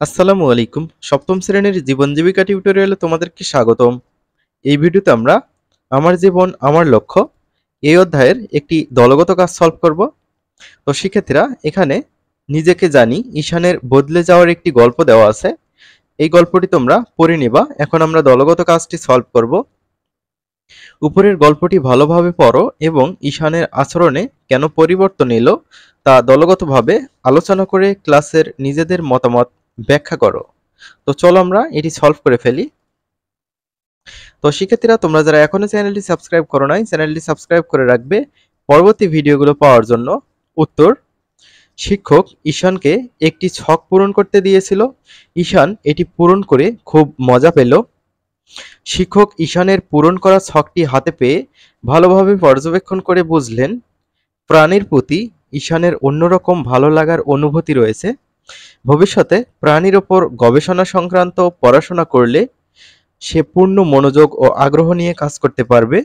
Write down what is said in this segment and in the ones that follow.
আসসালামু আলাইকুম। সপ্তম শ্রেণীর জীবন জীবিকা টিউটোরিয়ালে তোমাদেরকে স্বাগতম। এই ভিডিওতে আমরা আমার জীবন আমার লক্ষ্য এই অধ্যায়ের একটি দলগত কাজ সলভ করব। তো শিক্ষার্থীরা, এখানে নিজেকে জানি ঈশানের বদলে যাওয়ার একটি গল্প দেওয়া আছে। এই গল্পটি তোমরা পড়ে নিবা। এখন আমরা দলগত কাজটি সলভ করব। উপরের গল্পটি ভালোভাবে পড়ো এবং ঈশানের আচরণে কেন পরিবর্তন এলো তা দলগতভাবে আলোচনা করে ক্লাসের নিজেদের মতামত ব্যাখ্যা করো। তো চলো আমরা এটি সলভ করে ফেলি। তো শিক্ষার্থীরা, তোমরা যারা এখনো চ্যানেলটি সাবস্ক্রাইব করো নাই, চ্যানেলটি সাবস্ক্রাইব করে রাখবে পরবর্তী ভিডিওগুলো পাওয়ার জন্য। উত্তর: শিক্ষক ঈশানকে একটি ছক পূরণ করতে দিয়েছিল। ঈশান এটি পূরণ করে খুব মজা পেল। শিক্ষক ঈশানের পূরণ করা ছকটি হাতে পেয়ে ভালোভাবে পর্যবেক্ষণ করে বুঝলেন প্রাণীর প্রতি ঈশানের অন্যরকম ভালো লাগার অনুভূতি রয়েছে। ভবিষ্যতে প্রাণীর ওপর গবেষণা সংক্রান্ত পড়াশোনা করলে সে পূর্ণ মনোযোগ ও আগ্রহ নিয়ে কাজ করতে পারবে।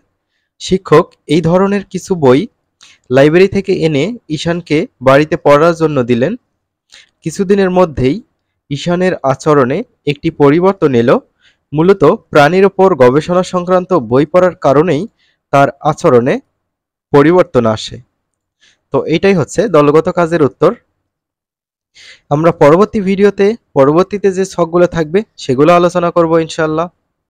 শিক্ষক এই ধরনের কিছু বই লাইব্রেরি থেকে এনে ঈশানকে বাড়িতে পড়ার জন্য দিলেন। কিছুদিনের মধ্যেই ঈশানের আচরণে একটি পরিবর্তন এলো। মূলত প্রাণীর ওপর গবেষণা সংক্রান্ত বই পড়ার কারণেই তার আচরণে পরিবর্তন আসে। তো এটাই হচ্ছে দলগত কাজের উত্তর। আমরা পরবর্তী ভিডিওতে পরবর্তীতে যে ছকগুলো থাকবে সেগুলো আলোচনা করব ইনশাআল্লাহ।